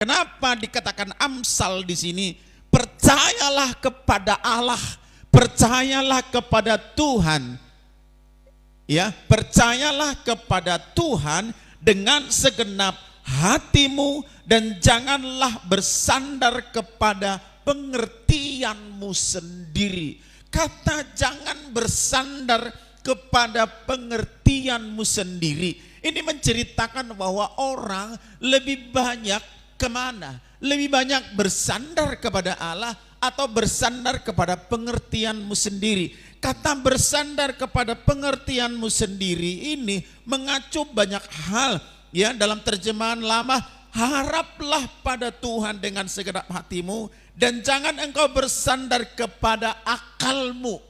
Kenapa dikatakan Amsal di sini? Percayalah kepada Allah, percayalah kepada Tuhan. Ya, percayalah kepada Tuhan dengan segenap hatimu dan janganlah bersandar kepada pengertianmu sendiri. Kata jangan bersandar kepada pengertianmu sendiri ini menceritakan bahwa orang lebih banyak kemana? Lebih banyak bersandar kepada Allah atau bersandar kepada pengertianmu sendiri. Kata bersandar kepada pengertianmu sendiri ini mengacu banyak hal ya. Dalam terjemahan lama, haraplah pada Tuhan dengan segenap hatimu dan jangan engkau bersandar kepada akalmu.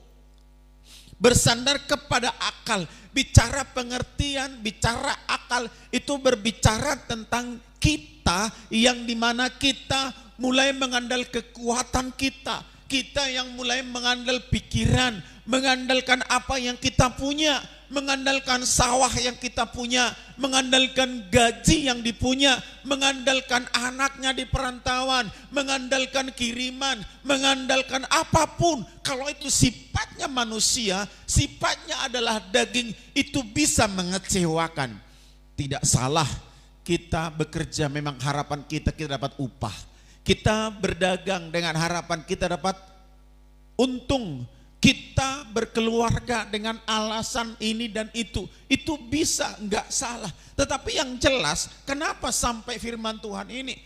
Bersandar kepada akal, bicara pengertian, bicara akal itu berbicara tentang kita yang dimana kita mulai mengandal kekuatan kita. Kita yang mulai mengandal pikiran, mengandalkan apa yang kita punya, mengandalkan sawah yang kita punya, mengandalkan gaji yang dipunya, mengandalkan anaknya di perantauan, mengandalkan kiriman, mengandalkan apapun. Kalau itu sifatnya manusia, sifatnya adalah daging, itu bisa mengecewakan. Tidak salah kita bekerja, memang harapan kita dapat upah. Kita berdagang dengan harapan kita dapat untung. Kita berkeluarga dengan alasan ini dan itu bisa, enggak salah. Tetapi yang jelas, kenapa sampai firman Tuhan ini,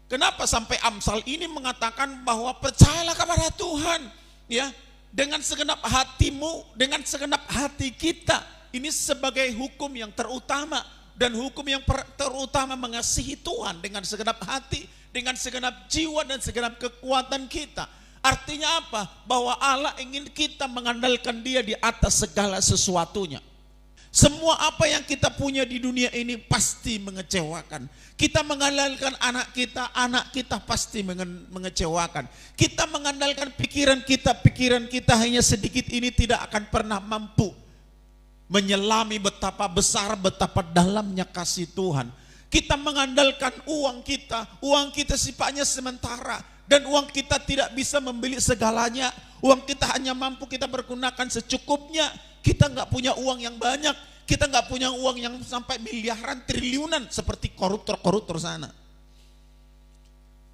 kenapa sampai Amsal ini mengatakan bahwa percayalah kepada Tuhan ya, dengan segenap hatimu, dengan segenap hati kita. Ini sebagai hukum yang terutama, dan hukum yang terutama mengasihi Tuhan dengan segenap hati, dengan segenap jiwa dan segenap kekuatan kita. Artinya apa? Bahwa Allah ingin kita mengandalkan Dia di atas segala sesuatunya. Semua apa yang kita punya di dunia ini pasti mengecewakan. Kita mengandalkan anak kita pasti mengecewakan. Kita mengandalkan pikiran kita hanya sedikit ini tidak akan pernah mampu menyelami betapa besar, betapa dalamnya kasih Tuhan. Kita mengandalkan uang kita sifatnya sementara. Dan uang kita tidak bisa membeli segalanya. Uang kita hanya mampu kita bergunakan secukupnya. Kita nggak punya uang yang banyak. Kita nggak punya uang yang sampai miliaran, triliunan seperti koruptor sana.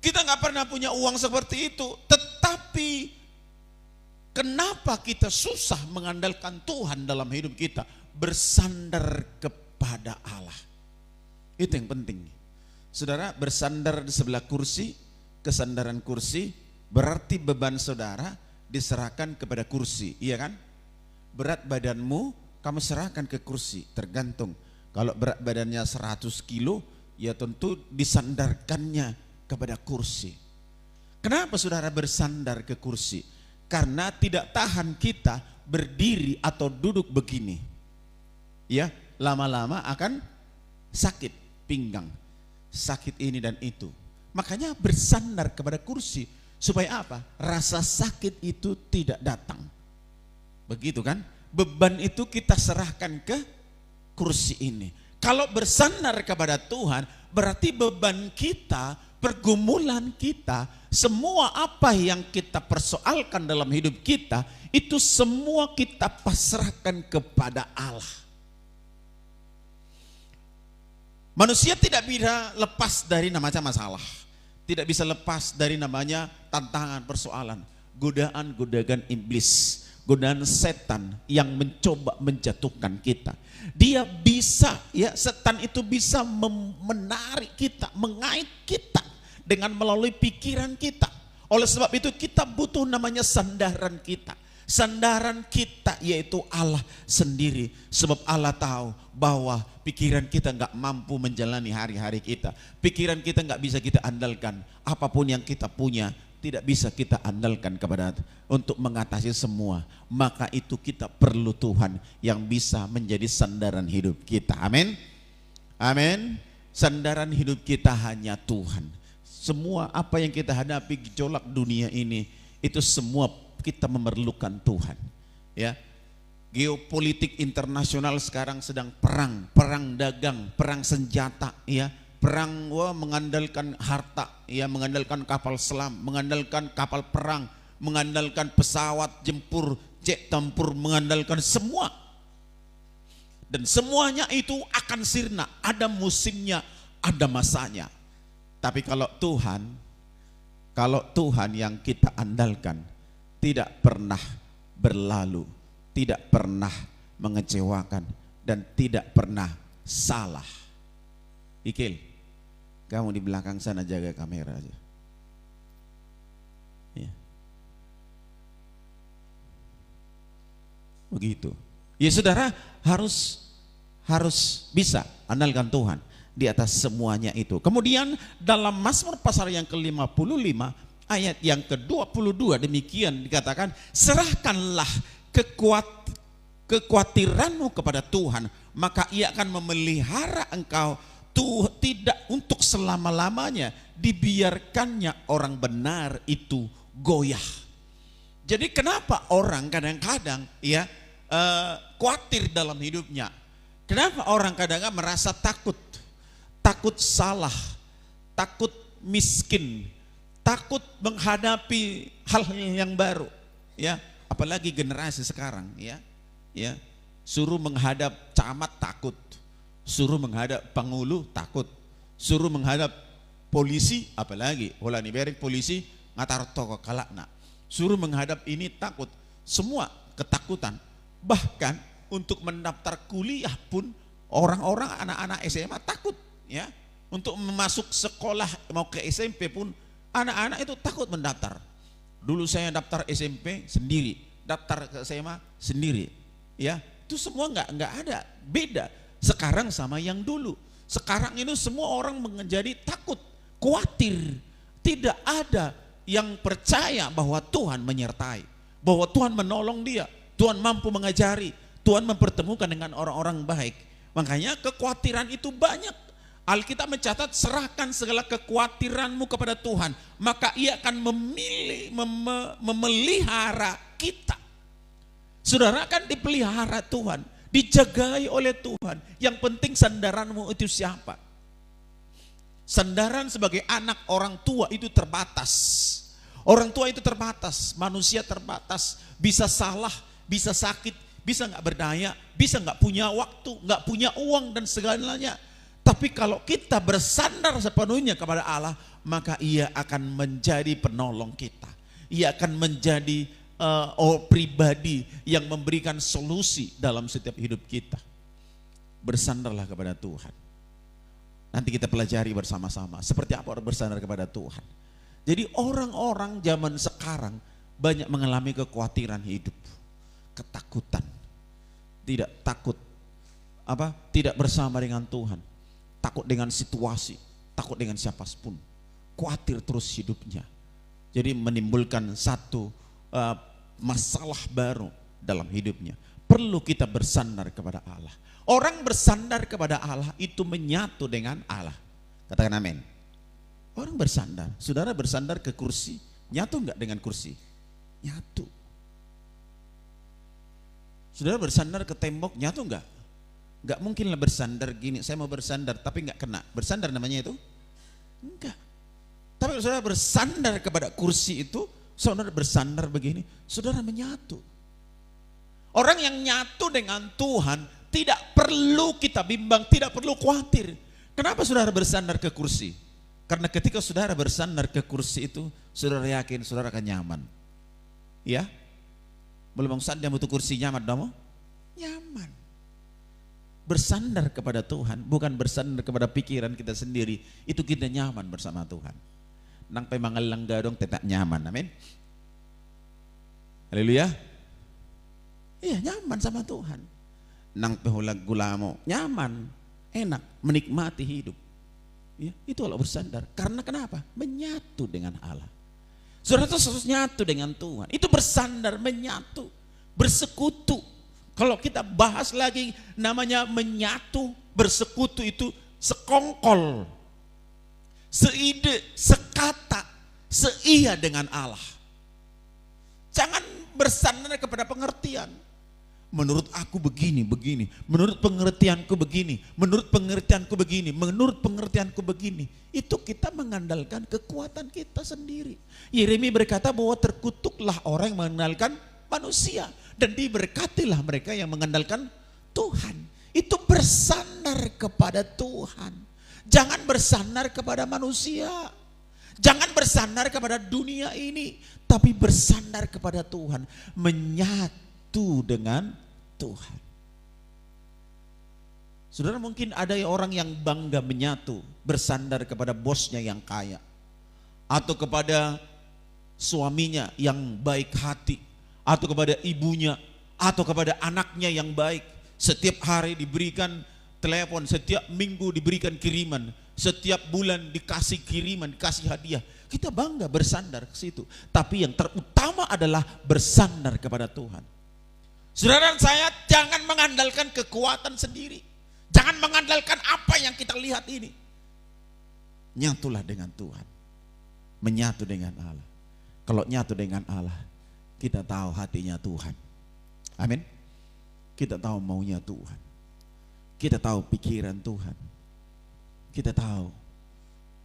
Kita nggak pernah punya uang seperti itu. Tetapi kenapa kita susah mengandalkan Tuhan dalam hidup kita? Bersandar kepada Allah. Itu yang penting. Saudara, bersandar di sebelah kursi. Kesandaran kursi berarti beban saudara diserahkan kepada kursi, iya kan? Berat badanmu kamu serahkan ke kursi, tergantung. Kalau berat badannya 100 kilo, ya tentu disandarkannya kepada kursi. Kenapa saudara bersandar ke kursi? Karena tidak tahan kita berdiri atau duduk begini. Ya, lama-lama akan sakit pinggang, sakit ini dan itu. Makanya bersandar kepada kursi supaya apa? Rasa sakit itu tidak datang. Begitu kan? Beban itu kita serahkan ke kursi ini. Kalau bersandar kepada Tuhan berarti beban kita, pergumulan kita, semua apa yang kita persoalkan dalam hidup kita itu semua kita pasrahkan kepada Allah. Manusia tidak bisa lepas dari namanya masalah. Tidak bisa lepas dari namanya tantangan, persoalan, godaan iblis, godaan setan yang mencoba menjatuhkan kita. Dia bisa, ya, setan itu bisa menarik kita, mengait kita dengan melalui pikiran kita. Oleh sebab itu kita butuh namanya sandaran kita. Sandaran kita yaitu Allah sendiri. Sebab Allah tahu bahwa pikiran kita nggak mampu menjalani hari-hari kita. Pikiran kita nggak bisa kita andalkan. Apapun yang kita punya tidak bisa kita andalkan kepada untuk mengatasi semua. Maka itu kita perlu Tuhan yang bisa menjadi sandaran hidup kita. Amin. Amin. Sandaran hidup kita hanya Tuhan. Semua apa yang kita hadapi gejolak dunia ini itu semua kita memerlukan Tuhan. Ya. Geopolitik internasional sekarang sedang perang dagang, perang senjata, ya. perang mengandalkan harta, ya, mengandalkan kapal selam, mengandalkan kapal perang, mengandalkan pesawat tempur, jet tempur, mengandalkan semua. Dan semuanya itu akan sirna, ada musimnya, ada masanya. Tapi kalau Tuhan yang kita andalkan tidak pernah berlalu, tidak pernah mengecewakan, dan tidak pernah salah. Ikil, kamu di belakang sana jaga kamera aja. Ya. Begitu. Ya saudara, harus bisa andalkan Tuhan di atas semuanya itu. Kemudian dalam Mazmur pasal yang ke-55 ayat yang ke-22 demikian dikatakan, serahkanlah kekhawatiranmu kepada Tuhan, maka Ia akan memelihara engkau, tidak untuk selama-lamanya dibiarkannya orang benar itu goyah. Jadi kenapa orang kadang-kadang ya khawatir dalam hidupnya? Kenapa orang kadang-kadang merasa takut salah, takut miskin, takut menghadapi hal-hal yang baru, ya, apalagi generasi sekarang, ya, suruh menghadap camat takut, suruh menghadap pangulu takut, suruh menghadap polisi, apalagi holani berek polisi ngatar toko kalakna, suruh menghadap ini takut, semua ketakutan. Bahkan untuk mendaftar kuliah pun orang-orang anak-anak SMA takut, ya, untuk masuk sekolah mau ke SMP pun anak-anak itu takut mendaftar. Dulu saya daftar SMP sendiri, daftar ke SMA sendiri, ya, itu semua nggak ada beda sekarang sama yang dulu. Sekarang ini semua orang menjadi takut, khawatir, tidak ada yang percaya bahwa Tuhan menyertai, bahwa Tuhan menolong dia, Tuhan mampu mengajari, Tuhan mempertemukan dengan orang-orang baik. Makanya kekhawatiran itu banyak. Alkitab mencatat, serahkan segala kekhawatiranmu kepada Tuhan, maka Ia akan memelihara kita. Saudara kan dipelihara Tuhan, dijagai oleh Tuhan. Yang penting sandaranmu itu siapa? Sandaran sebagai anak orang tua itu terbatas. Orang tua itu terbatas, manusia terbatas, bisa salah, bisa sakit, bisa nggak berdaya, bisa nggak punya waktu, nggak punya uang dan segalanya. Tapi kalau kita bersandar sepenuhnya kepada Allah, maka Ia akan menjadi penolong kita. Ia akan menjadi pribadi yang memberikan solusi dalam setiap hidup kita. Bersandarlah kepada Tuhan. Nanti kita pelajari bersama-sama seperti apa orang bersandar kepada Tuhan. Jadi orang-orang zaman sekarang banyak mengalami kekhawatiran hidup, ketakutan, tidak takut tidak bersama dengan Tuhan, takut dengan situasi, takut dengan siapapun, khawatir terus hidupnya. Jadi menimbulkan satu masalah baru dalam hidupnya. Perlu kita bersandar kepada Allah. Orang bersandar kepada Allah itu menyatu dengan Allah. Katakan amin. Orang bersandar, saudara bersandar ke kursi, nyatu enggak dengan kursi? Nyatu. Saudara bersandar ke tembok, nyatu enggak? Enggak mungkinlah bersandar gini, saya mau bersandar tapi enggak kena. Bersandar namanya itu? Enggak. Tapi kalau saudara bersandar kepada kursi itu, saudara bersandar begini, saudara menyatu. Orang yang nyatu dengan Tuhan tidak perlu kita bimbang, tidak perlu khawatir. Kenapa saudara bersandar ke kursi? Karena ketika saudara bersandar ke kursi itu, saudara yakin saudara akan nyaman. Ya? Belum saat dia butuh kursi nyaman, dong? Nyaman. Bersandar kepada Tuhan, bukan bersandar kepada pikiran kita sendiri. Itu kita nyaman bersama Tuhan. Nang pemangalang gadong tetap nyaman, amin. Haleluya. Iya, nyaman sama Tuhan. Nang pehulag gulamo, nyaman, enak, menikmati hidup. Ya, itu kalau bersandar. Karena kenapa? Menyatu dengan Allah. Saudara itu harus nyatu dengan Tuhan. Itu bersandar, menyatu, bersekutu. Kalau kita bahas lagi namanya menyatu, bersekutu itu sekongkol, seide, sekata, seia dengan Allah. Jangan bersandar kepada pengertian. Menurut aku begini, menurut pengertianku begini, menurut pengertianku begini, menurut pengertianku begini. Itu kita mengandalkan kekuatan kita sendiri. Yeremia berkata bahwa terkutuklah orang yang mengandalkan manusia, dan diberkatilah mereka yang mengandalkan Tuhan. Itu bersandar kepada Tuhan. Jangan bersandar kepada manusia. Jangan bersandar kepada dunia ini, tapi bersandar kepada Tuhan. Menyatu dengan Tuhan. Saudara, mungkin ada orang yang bangga menyatu, bersandar kepada bosnya yang kaya, atau kepada suaminya yang baik hati, atau kepada ibunya, atau kepada anaknya yang baik. Setiap hari diberikan telepon, setiap minggu diberikan kiriman, setiap bulan dikasih kiriman, dikasih hadiah. Kita bangga bersandar ke situ. Tapi yang terutama adalah bersandar kepada Tuhan. Saudara dan saya, jangan mengandalkan kekuatan sendiri. Jangan mengandalkan apa yang kita lihat ini. Nyatulah dengan Tuhan. Menyatu dengan Allah. Kalau nyatu dengan Allah, kita tahu hatinya Tuhan. Amin. Kita tahu maunya Tuhan. Kita tahu pikiran Tuhan. Kita tahu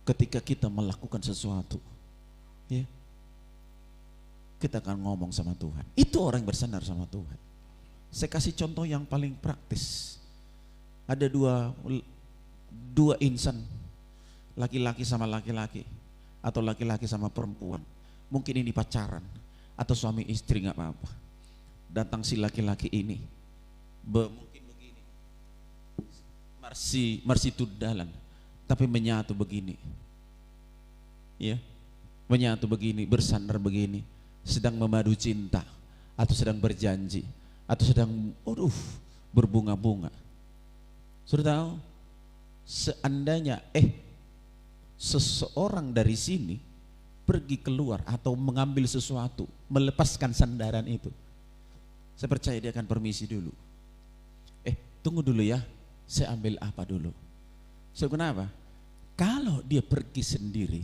ketika kita melakukan sesuatu, ya, kita akan ngomong sama Tuhan. Itu orang yang bersandar sama Tuhan. Saya kasih contoh yang paling praktis. Ada dua insan, laki-laki sama laki-laki, atau laki-laki sama perempuan. Mungkin ini pacaran, atau suami istri, nggak apa-apa. Datang si laki-laki ini, mungkin begini, marsi tudalan, tapi menyatu begini, ya, menyatu begini, bersandar begini, sedang memadu cinta, atau sedang berjanji, atau sedang berbunga-bunga. Sudah tahu, seandainya seseorang dari sini pergi keluar atau mengambil sesuatu, melepaskan sandaran itu, saya percaya dia akan permisi dulu. Tunggu dulu ya, saya ambil apa dulu. So, kenapa? Kalau dia pergi sendiri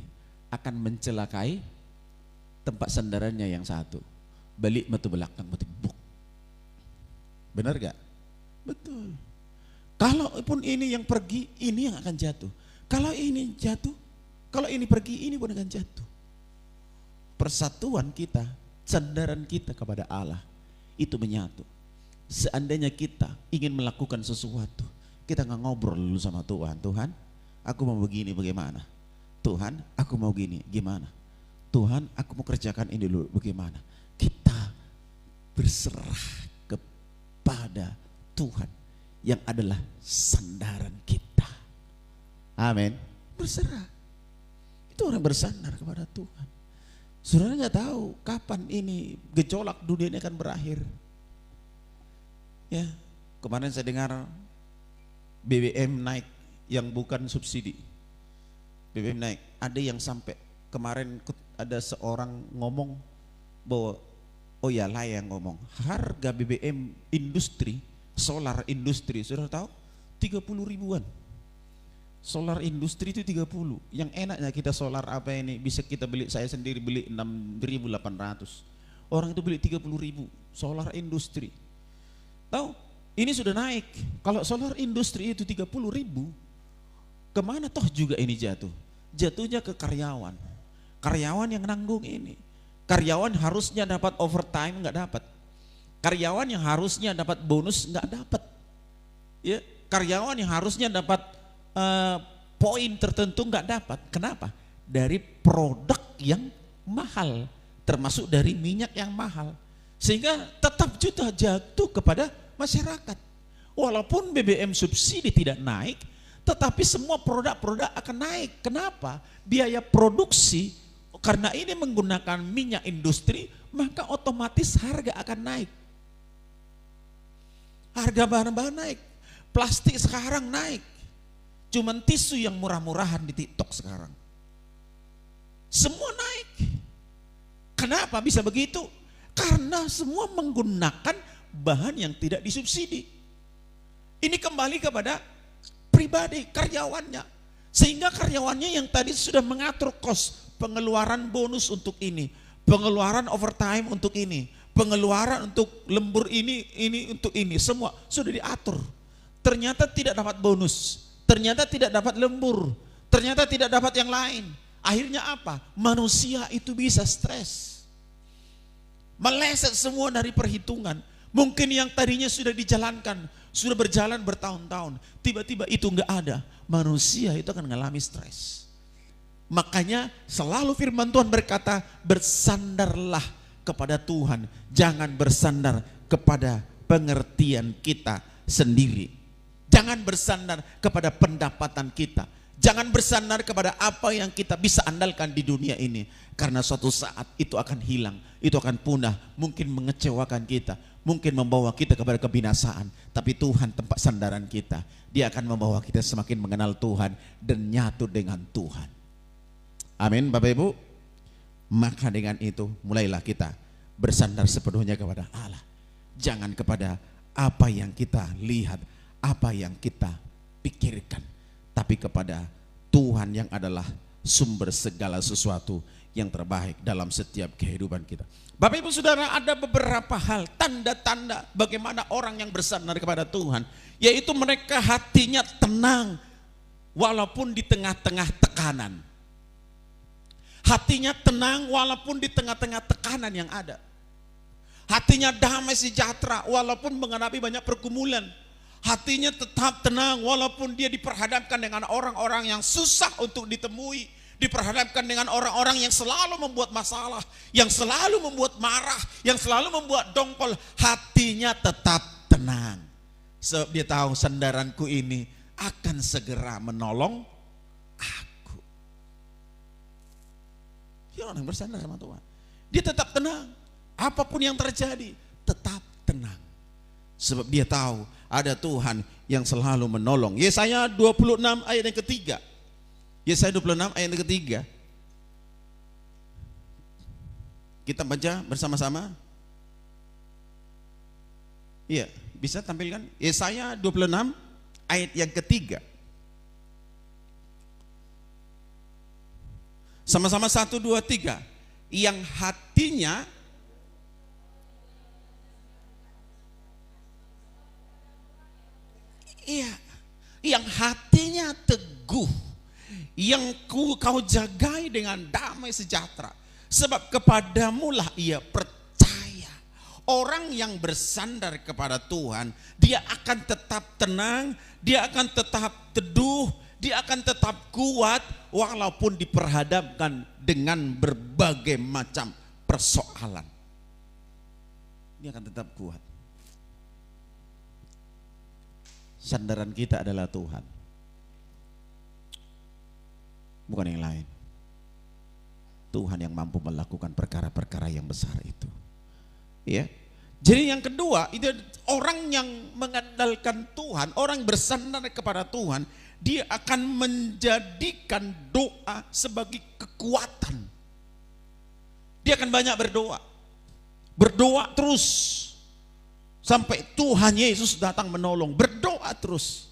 akan mencelakai tempat sandarannya yang satu. Balik metu belakang metu buk. Benar gak? Betul. Kalaupun ini yang pergi, ini yang akan jatuh. Kalau ini jatuh, kalau ini pergi, ini pun akan jatuh. Persatuan kita, sandaran kita kepada Allah itu menyatu. Seandainya kita ingin melakukan sesuatu, kita nggak ngobrol dulu sama Tuhan. Tuhan, aku mau begini, bagaimana? Tuhan, aku mau gini, gimana? Tuhan, aku mau kerjakan ini dulu, bagaimana? Kita berserah kepada Tuhan yang adalah sandaran kita. Amin. Berserah. Itu orang bersandar kepada Tuhan. Saudara nggak tahu kapan ini gejolak dunia ini akan berakhir. Ya, kemarin saya dengar BBM naik yang bukan subsidi. BBM naik. Ada yang sampai kemarin ada seorang ngomong bahwa oh ya lah yang ngomong harga BBM industri, solar industri, sudah tahu 30 ribuan. Solar industri itu 30. Yang enaknya kita solar apa ini bisa kita beli, saya sendiri beli 6.800. Orang itu beli 30 ribu solar industri. Tahu? Ini sudah naik. Kalau solar industri itu 30 ribu, kemana toh juga ini jatuh? Jatuhnya ke karyawan. Karyawan yang nanggung ini. Karyawan harusnya dapat overtime, nggak dapat. Karyawan yang harusnya dapat bonus nggak dapat. Ya, karyawan yang harusnya dapat poin tertentu nggak dapat. Kenapa? Dari produk yang mahal, termasuk dari minyak yang mahal, sehingga tetap jatuh kepada masyarakat. Walaupun BBM subsidi tidak naik, tetapi semua produk-produk akan naik. Kenapa? Biaya produksi, karena ini menggunakan minyak industri, maka otomatis harga akan naik. Harga bahan-bahan naik. Plastik sekarang naik. Cuman tisu yang murah-murahan di TikTok sekarang. Semua naik. Kenapa bisa begitu? Karena semua menggunakan bahan yang tidak disubsidi. Ini kembali kepada pribadi karyawannya. Sehingga karyawannya yang tadi sudah mengatur kos, pengeluaran bonus untuk ini, pengeluaran overtime untuk ini, pengeluaran untuk lembur ini untuk ini, semua sudah diatur. Ternyata tidak dapat bonus, ternyata tidak dapat lembur, ternyata tidak dapat yang lain. Akhirnya apa? Manusia itu bisa stres, meleset semua dari perhitungan. Mungkin yang tadinya sudah dijalankan, sudah berjalan bertahun-tahun, tiba-tiba itu enggak ada. Manusia itu akan mengalami stres. Makanya selalu firman Tuhan berkata, bersandarlah kepada Tuhan, jangan bersandar kepada pengertian kita sendiri. Jangan bersandar kepada pendapatan kita. Jangan bersandar kepada apa yang kita bisa andalkan di dunia ini. Karena suatu saat itu akan hilang, itu akan punah, mungkin mengecewakan kita, mungkin membawa kita kepada kebinasaan. Tapi Tuhan tempat sandaran kita. Dia akan membawa kita semakin mengenal Tuhan dan nyatu dengan Tuhan. Amin Bapak Ibu. Maka dengan itu mulailah kita bersandar sepenuhnya kepada Allah. Jangan kepada apa yang kita lihat, apa yang kita pikirkan, tapi kepada Tuhan yang adalah sumber segala sesuatu yang terbaik dalam setiap kehidupan kita. Bapak Ibu Saudara, ada beberapa hal, tanda-tanda bagaimana orang yang bersandar kepada Tuhan, yaitu mereka hatinya tenang walaupun di tengah-tengah tekanan. Hatinya tenang walaupun di tengah-tengah tekanan yang ada. Hatinya damai sejahtera walaupun menghadapi banyak pergumulan. Hatinya tetap tenang walaupun dia diperhadapkan dengan orang-orang yang susah untuk ditemui. Diperhadapkan dengan orang-orang yang selalu membuat masalah, yang selalu membuat marah, yang selalu membuat dongkol. Hatinya tetap tenang. Sebab dia tahu sandaranku ini akan segera menolong aku. Dia orang yang bersandar sama Tuhan. Dia tetap tenang. Apapun yang terjadi, tetap tenang. Sebab dia tahu ada Tuhan yang selalu menolong. Yesaya 26 ayat yang ketiga. Yesaya 26 ayat yang ketiga. Kita baca bersama-sama. Iya, bisa tampilkan Yesaya 26 ayat yang ketiga. Sama-sama 1, 2, 3. Yang hatinya yang hatinya teguh, yang kau jagai dengan damai sejahtera, sebab kepadamulah ia percaya. Orang yang bersandar kepada Tuhan, dia akan tetap tenang, dia akan tetap teduh, dia akan tetap kuat walaupun diperhadapkan dengan berbagai macam persoalan. Dia akan tetap kuat. Sandaran kita adalah Tuhan, bukan yang lain. Tuhan yang mampu melakukan perkara-perkara yang besar itu. Ya. Jadi yang kedua, itu orang yang mengandalkan Tuhan, orang bersandar kepada Tuhan, dia akan menjadikan doa sebagai kekuatan. Dia akan banyak berdoa. Berdoa terus sampai Tuhan Yesus datang menolong. Berdoa terus.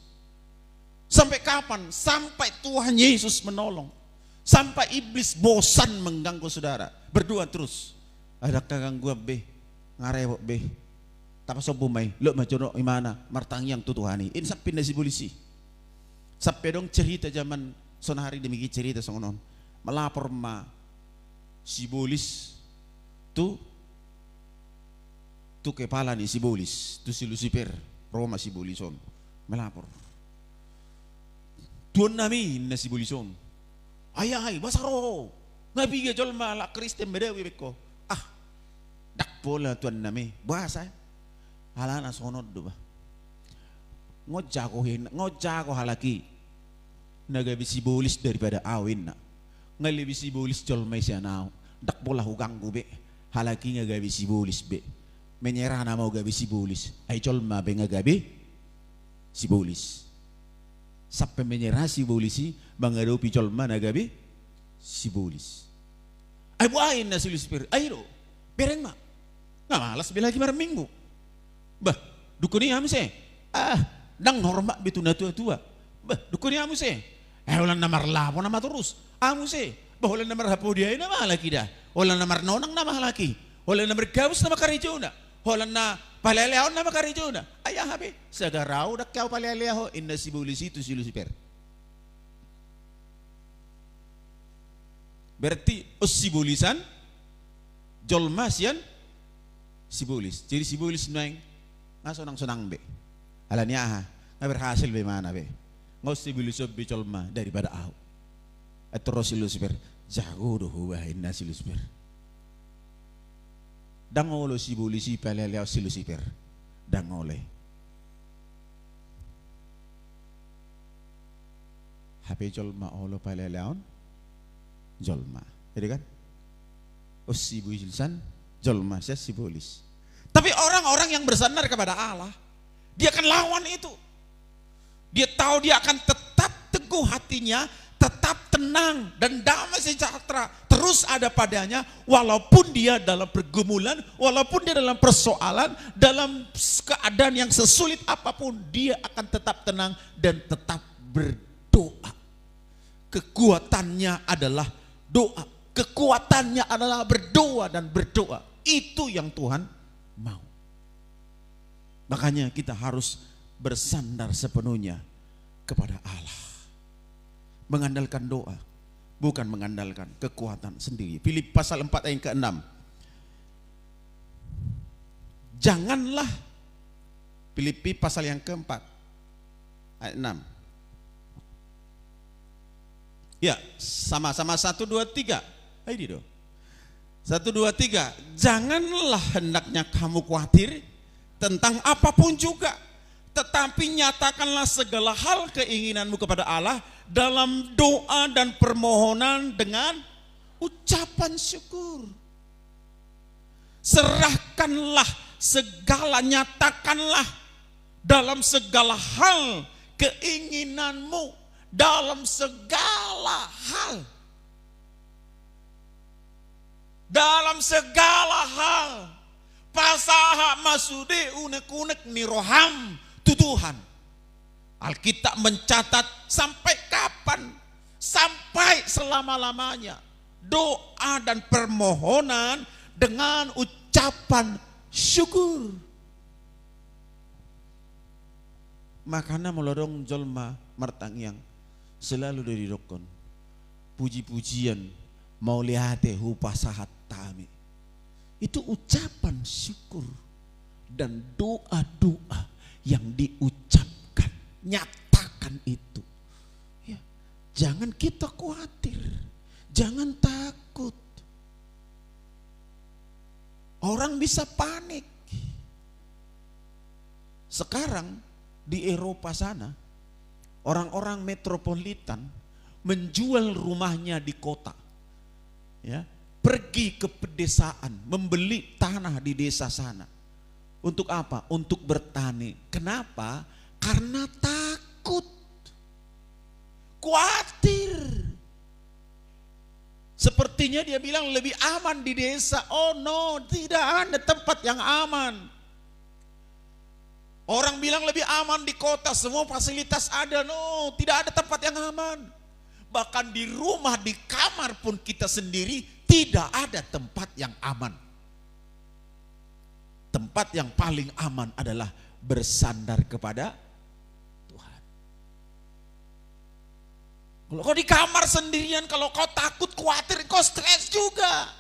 Sampai kapan? Sampai Tuhan Yesus menolong. Sampai iblis bosan mengganggu saudara. Berdoa terus. Ada gangguan be, ngarewok be. Tapos bumay, lo majono imana, martangyang tutuhani. Ini sampai na si polisi. Sampai dong cerita zaman sonahari demikian cerita songonon. Melapor ma si bolis tu kepala ni si bolis, tu si Lucifer, Roma si bolison. Melapor. Tuan namin na si bolison. Ay, basaro. Nabiga jol malak Kristen bedewi beko. Ah, dakpola tuan nami. Bahasa. Halana sonod do ba. Ngojak ko halaki. Nagabi si bolis daripada awin na. Ngalibi si bolis jol may siya na. Dakpola hugang be. Halaki ngagabi si bolis be. Menyerah na mau gabi si bolis. Ay jol mabe ngagabi si bolis. Sampai menyerah si bolisi bangaro picol mana gabi si bolis. Ay buain na si Lucifer. Ay ro, beren ma. Nga malas bila lagi marang minggu. Bah, dukuni hamse. Dang hormat bitu na tua-tua. Bah, dukuni hamse. Ulan namar lapo nama terus. Hamse. Bah ulan namar hapo dia na malaki dah. Ulan namar nonang na malaki. Holan na mergawus na makarijuna. Holan na paleleaon na makarijuna. Ay habi, sagaraw na kyaw paleleaho inna sibulis itu si Lucifer. Berarti sibulisan jolmas yan sibulis. Jadi sibulis nang sunang-sunang be. Alanya ha, nga berhasil be mana be. Ngos sibulis be jolma daripada au. At terus si Lucifer jago doh wahin na si Lucifer. Dangolo sibulis si paleleaw si Lucifer. Dangole. Hape jolma olo paleleaon jolma, jadi kan? Sibulisan jolma saya sibulis. Tapi orang-orang yang bersandar kepada Allah, dia akan lawan itu. Dia tahu dia akan tetap teguh hatinya, tetap tenang dan damai sejahtera terus ada padanya, walaupun dia dalam pergumulan, walaupun dia dalam persoalan, dalam keadaan yang sesulit apapun, dia akan tetap tenang dan tetap berdoa. Kekuatannya adalah doa. Kekuatannya adalah berdoa dan berdoa. Itu yang Tuhan mau. Makanya kita harus bersandar sepenuhnya kepada Allah. Mengandalkan doa, bukan mengandalkan kekuatan sendiri. Filipi pasal 4 ayat ke-6. Janganlah, Filipi pasal yang keempat ayat 6. Ya, sama-sama 1, 2, 3. Ayo 1, 2, 3. Janganlah hendaknya kamu khawatir tentang apapun juga, tetapi nyatakanlah segala hal keinginanmu kepada Allah dalam doa dan permohonan dengan ucapan syukur. Serahkanlah segala, nyatakanlah dalam segala hal keinginanmu, dalam segala hal, dalam segala hal, pasaha masude unek-unek niroham tutuhan. Alkitab mencatat sampai kapan? Sampai selama-lamanya. Doa dan permohonan dengan ucapan syukur. Makanya melodong jolma martangyang selalu dari dokon puji-pujian mau lihate hupasahat tami. Itu ucapan syukur dan doa-doa yang diucapkan, nyatakan itu. Ya, jangan kita khawatir, jangan takut. Orang bisa panik. Sekarang di Eropa sana, orang-orang metropolitan menjual rumahnya di kota, ya, pergi ke pedesaan, membeli tanah di desa sana. Untuk apa? Untuk bertani. Kenapa? Karena takut, khawatir. Sepertinya dia bilang lebih aman di desa. Oh no, tidak ada tempat yang aman. Orang bilang lebih aman di kota, semua fasilitas ada. No, tidak ada tempat yang aman. Bahkan di rumah, di kamar pun kita sendiri tidak ada tempat yang aman. Tempat yang paling aman adalah bersandar kepada Tuhan. Kalau kau di kamar sendirian, kalau kau takut, khawatir, kau stres juga.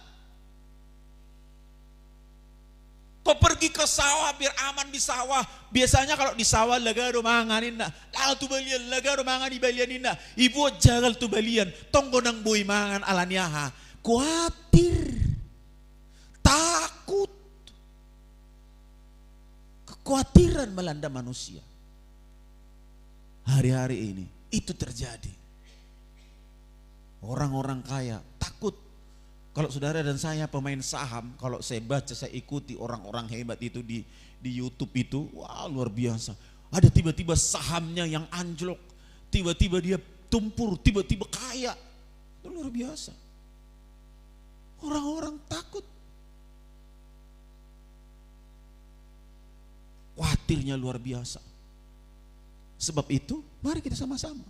Kau pergi ke sawah biar aman di sawah. Biasanya kalau di sawah lagaro manganin na. Lalu tu balian lagaro mangan di balianin na. Ibu jagal tu balian. Tonggo nang boy mangan alaniaha. Kuatir. Takut. Kekhawatiran melanda manusia. Hari-hari ini itu terjadi. Orang-orang kaya takut. Kalau saudara dan saya pemain saham, kalau saya baca, saya ikuti orang-orang hebat itu di YouTube itu, wah luar biasa. Ada tiba-tiba sahamnya yang anjlok, tiba-tiba dia tumpur, tiba-tiba kaya. Itu luar biasa. Orang-orang takut. Khawatirnya luar biasa. Sebab itu, mari kita sama-sama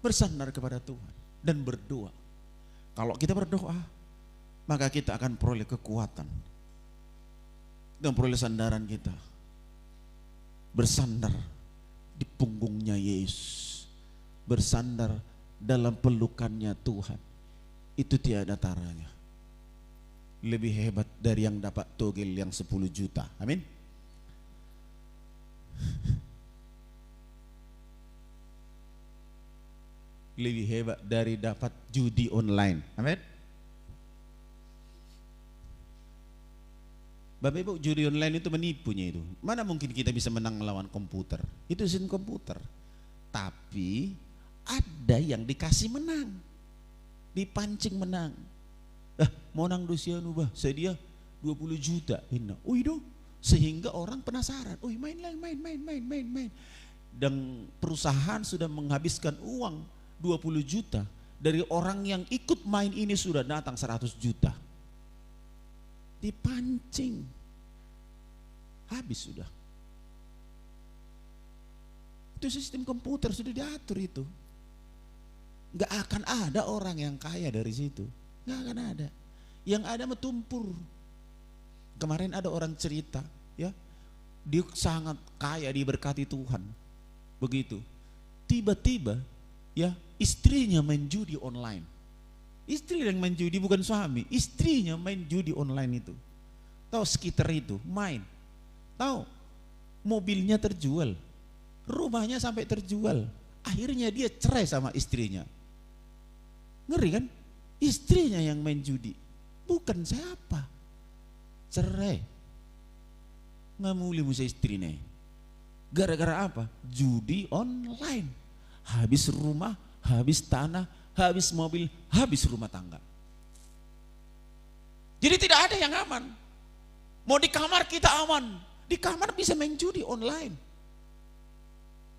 bersandar kepada Tuhan dan berdoa. Kalau kita berdoa, maka kita akan peroleh kekuatan dan peroleh sandaran kita. Bersandar di punggungnya Yesus, bersandar dalam pelukannya Tuhan, itu tiada taranya. Lebih hebat dari yang dapat togel yang 10 juta. Amin. Lebih hebat dari dapat judi online. Amin. Bapak Ibu, judi online itu menipunya itu. Mana mungkin kita bisa menang melawan komputer? Itu mesin komputer. Tapi ada yang dikasih menang, dipancing menang. Mau nang dosianu bah, sedia 20 juta. Uido, sehingga orang penasaran. Main lah, main. Dan perusahaan sudah menghabiskan uang 20 juta. Dari orang yang ikut main ini sudah datang 100 juta. Dipancing, habis sudah. Itu sistem komputer sudah diatur itu. Nggak akan ada orang yang kaya dari situ, nggak akan ada. Yang ada metumpur. Kemarin ada orang cerita, ya, dia sangat kaya, diberkati Tuhan, begitu. Tiba-tiba, ya, istrinya main judi online. Istri yang main judi, bukan suami. Istrinya main judi online itu. Tahu sekitar itu main. Tahu mobilnya terjual, rumahnya sampai terjual. Akhirnya dia cerai sama istrinya. Ngeri kan? Istrinya yang main judi, bukan siapa. Cerai. Ngamuli musa istrinya. Gara-gara apa? Judi online. Habis rumah, habis tanah, habis mobil, habis rumah tangga. Jadi tidak ada yang aman. Mau di kamar kita aman, di kamar bisa main judi online.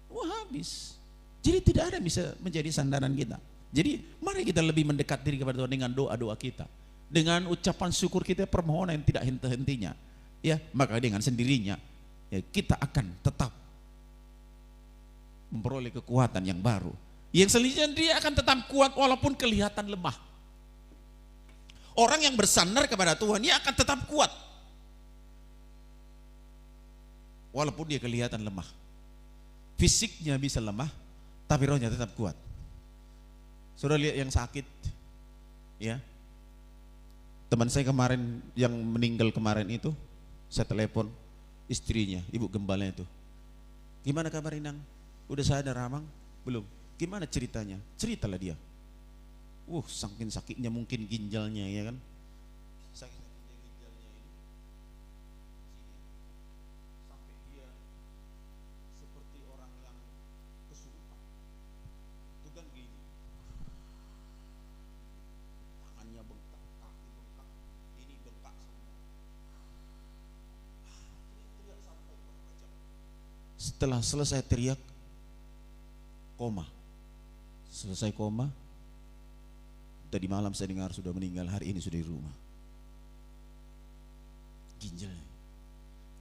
Wah, habis. Jadi tidak ada bisa menjadi sandaran kita. Jadi mari kita lebih mendekat diri kepada Tuhan dengan doa-doa kita, dengan ucapan syukur kita, permohonan yang tidak henti-hentinya. Ya, maka dengan sendirinya ya, kita akan tetap memperoleh kekuatan yang baru. Yang selanjutnya dia akan tetap kuat walaupun kelihatan lemah. Orang yang bersandar kepada Tuhan, dia akan tetap kuat walaupun dia kelihatan lemah. Fisiknya bisa lemah, tapi rohnya tetap kuat. Saudara lihat yang sakit, ya, teman saya kemarin yang meninggal kemarin itu, saya telepon istrinya, ibu gembalanya itu. Gimana kabar Inang? Udah sadar Amang? Belum. Gimana ceritanya? Ceritalah dia. Saking sakitnya mungkin ginjalnya, ya kan? Saking sakitnya ginjalnya ini, sampai dia seperti orang yang kesurupan. Itu kan gini, tangannya bengkak, kaki bengkak, ini bengkak semua. Teriak sampai berapa jam. Setelah selesai teriak, koma. Selesai koma, tadi malam saya dengar sudah meninggal, hari ini sudah di rumah.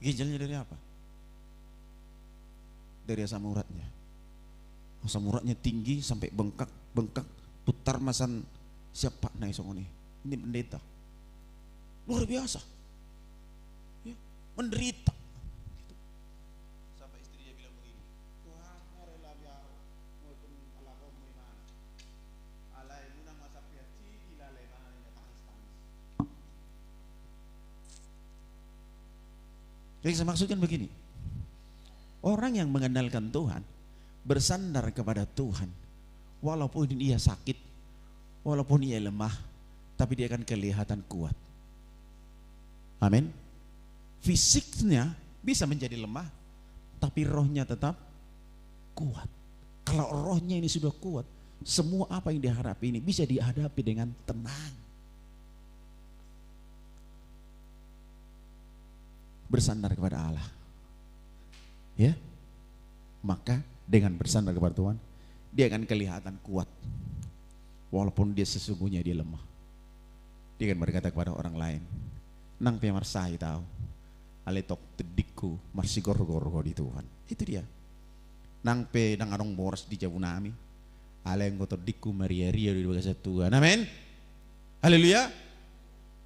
Ginjalnya dari apa? Dari asam uratnya. Asam uratnya tinggi sampai bengkak, putar masan siapa naik songone. Ini pendeta. Luar biasa. Ya, menderita. Jadi saya maksudkan begini, orang yang mengandalkan Tuhan, bersandar kepada Tuhan, walaupun ia sakit, walaupun ia lemah, tapi dia akan kelihatan kuat. Amin. Fisiknya bisa menjadi lemah, tapi rohnya tetap kuat. Kalau rohnya ini sudah kuat, semua apa yang dihadapi ini bisa dihadapi dengan tenang. Bersandar kepada Allah, ya, maka dengan bersandar kepada Tuhan, dia akan kelihatan kuat, walaupun dia sesungguhnya dia lemah. Dia akan berkata kepada orang lain, nang pe marsai tahu, aletok tediku marsi gor-gor di Tuhan. Itu dia. Nang pe nang arong boros di jabunami, ale yang kotor diku maria-ria di bagasa Tuhan. Amin. Haleluya.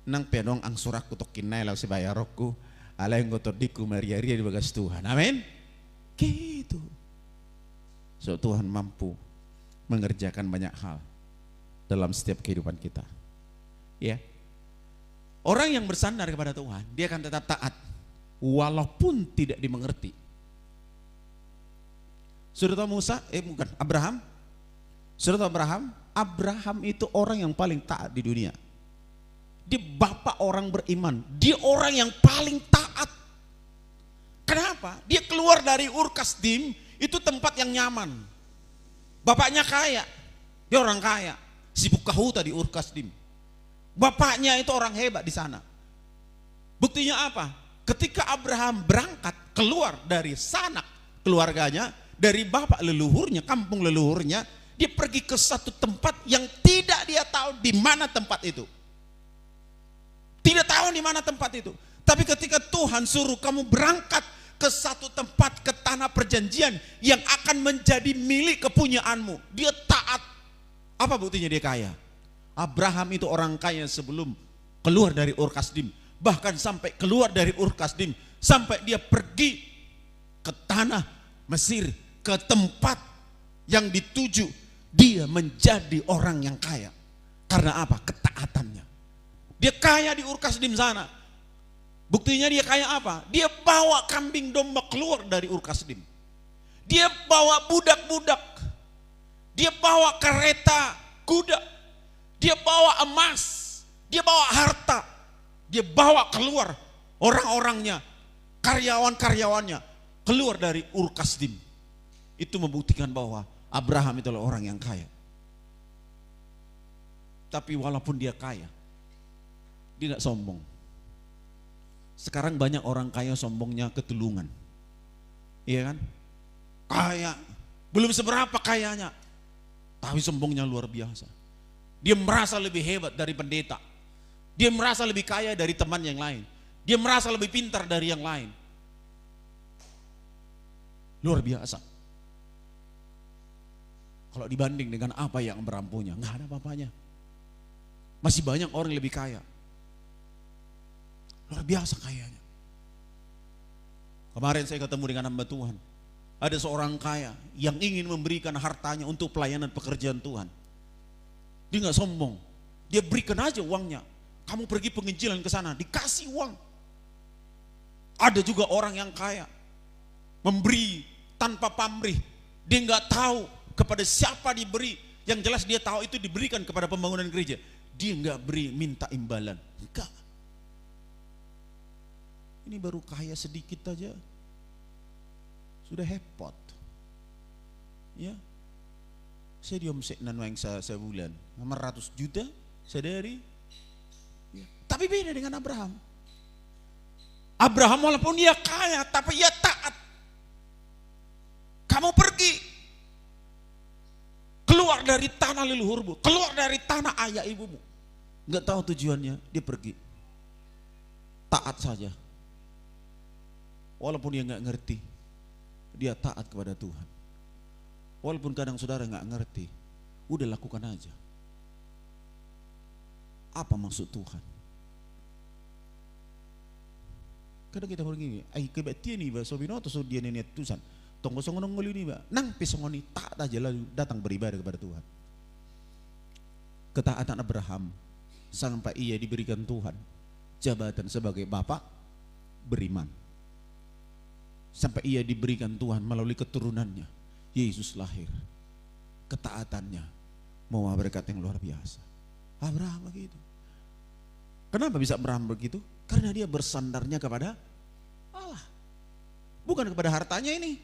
nang penong ang surak kutok kinay law si bayarokku ala yang gotor diku Maria di bagas Tuhan. Amin. Gitu. So Tuhan mampu mengerjakan banyak hal dalam setiap kehidupan kita. Ya. Orang yang bersandar kepada Tuhan, dia akan tetap taat walaupun tidak dimengerti. Sudah tahu Abraham? Sudah tahu Abraham itu orang yang paling taat di dunia. Dia bapak orang beriman, dia orang yang paling taat. Kenapa? Dia keluar dari Ur Kasdim, itu tempat yang nyaman. Bapaknya kaya, dia orang kaya, sibuk kahuta di Ur Kasdim. Bapaknya itu orang hebat di sana. Buktinya apa? Ketika Abraham berangkat keluar dari sanak keluarganya, dari bapak leluhurnya, kampung leluhurnya, dia pergi ke satu tempat yang tidak dia tahu di mana tempat itu. Tidak tahu di mana tempat itu. Tapi ketika Tuhan suruh kamu berangkat ke satu tempat, ke tanah perjanjian yang akan menjadi milik kepunyaanmu, dia taat. Apa buktinya dia kaya? Abraham itu orang kaya sebelum keluar dari Ur Kasdim. Bahkan sampai keluar dari Ur Kasdim, sampai dia pergi ke tanah Mesir, ke tempat yang dituju, dia menjadi orang yang kaya. Karena apa? Ketaatannya. Dia kaya di Ur Kasdim sana. Buktinya dia kaya apa? Dia bawa kambing domba keluar dari Ur Kasdim. Dia bawa budak-budak. Dia bawa kereta kuda. Dia bawa emas. Dia bawa harta. Dia bawa keluar orang-orangnya, karyawan-karyawannya keluar dari Ur Kasdim. Itu membuktikan bahwa Abraham itu adalah orang yang kaya. Tapi walaupun dia kaya, dia gak sombong. Sekarang banyak orang kaya sombongnya ketulungan. Iya kan? Kaya, belum seberapa kayanya, tapi sombongnya luar biasa. Dia merasa lebih hebat dari pendeta. Dia merasa lebih kaya dari teman yang lain. Dia merasa lebih pintar dari yang lain. Luar biasa. Kalau dibanding dengan apa yang Abraham punya, nggak ada apa-apanya. Masih banyak orang yang lebih kaya. Luar biasa kayanya. Kemarin saya ketemu dengan hamba Tuhan. Ada seorang kaya yang ingin memberikan hartanya untuk pelayanan pekerjaan Tuhan. Dia nggak sombong. Dia berikan aja uangnya. Kamu pergi penginjilan ke sana, dikasih uang. Ada juga orang yang kaya, memberi tanpa pamrih. Dia nggak tahu kepada siapa diberi. Yang jelas dia tahu itu diberikan kepada pembangunan gereja. Dia nggak beri minta imbalan. Enggak. Ini baru kaya sedikit aja, sudah hepot. Ya, saya diomset nanuang sebulan 500 juta sedari. Ya. Tapi beda dengan Abraham. Abraham walaupun dia kaya, tapi dia taat. Kamu pergi keluar dari tanah leluhurmu, keluar dari tanah ayah ibumu, nggak tahu tujuannya, dia pergi. Taat saja. Walaupun dia nggak ngerti, dia taat kepada Tuhan. Walaupun kadang saudara nggak ngerti, udah lakukan aja. Apa maksud Tuhan? Kadang kita begini, ai kebatian nih, sobinoto so dia nenek tusan, tonggo songonong ngoli nih, nang pisongoni taat aja lalu datang beribadah kepada Tuhan. Ketaatan Abraham sampai ia diberikan Tuhan jabatan sebagai bapak beriman. Sampai ia diberikan Tuhan melalui keturunannya, Yesus lahir. Ketaatannya membawa berkat yang luar biasa. Abraham begitu. Kenapa bisa Abraham begitu? Karena dia bersandarnya kepada Allah, bukan kepada hartanya ini.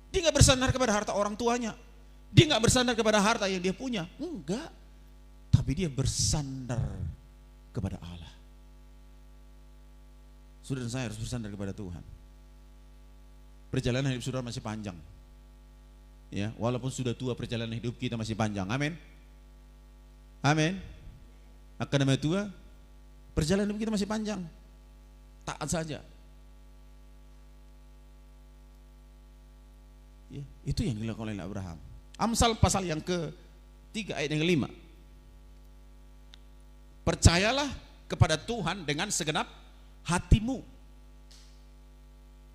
Dia nggak bersandar kepada harta orang tuanya. Dia nggak bersandar kepada harta yang dia punya. Enggak. Tapi dia bersandar kepada Allah. Saudara dan saya harus bersandar kepada Tuhan. Perjalanan hidup saudara masih panjang. Ya, walaupun sudah tua, perjalanan hidup kita masih panjang. Amin. Amin. Akan nama tua, perjalanan hidup kita masih panjang. Taat saja. Ya, itu yang dilakukan oleh Abraham. Amsal pasal yang ke-3 ayat yang ke-5. Percayalah kepada Tuhan dengan segenap hatimu.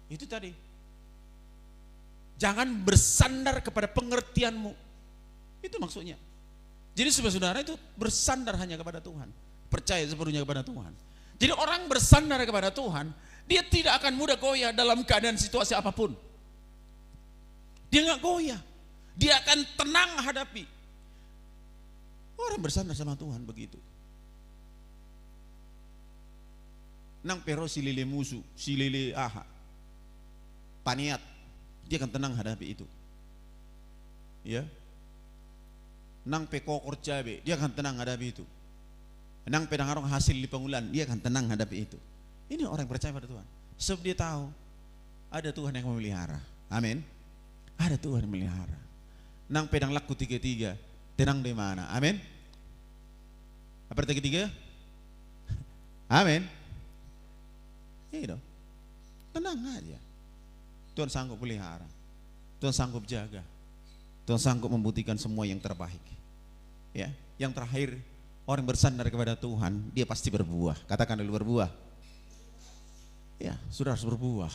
Itu tadi. Jangan bersandar kepada pengertianmu. Itu maksudnya. Jadi saudara itu bersandar hanya kepada Tuhan. Percaya sepenuhnya kepada Tuhan. Jadi orang bersandar kepada Tuhan, dia tidak akan mudah goyah dalam keadaan situasi apapun. Dia nggak goyah. Dia akan tenang hadapi. Orang bersandar sama Tuhan begitu. Nang pero silile musuh, silile aha. Paniat, dia akan tenang hadapi itu. Ya. Nang pekokor cabe, dia akan tenang hadapi itu. Nang pedangarong hasil di pengulan, dia akan tenang hadapi itu. Ini orang yang percaya pada Tuhan. Sebab dia tahu ada Tuhan yang memelihara. Amin. Ada Tuhan yang memelihara. Nang pedang laku 33, tenang di mana? Amin. Apa tiga? Amin. Itu. Tenang aja. Tuhan sanggup pelihara. Tuhan sanggup jaga. Tuhan sanggup membuktikan semua yang terbaik. Ya, yang terakhir, orang bersandar kepada Tuhan, dia pasti berbuah. Katakan dulu berbuah. Ya, sudah harus berbuah.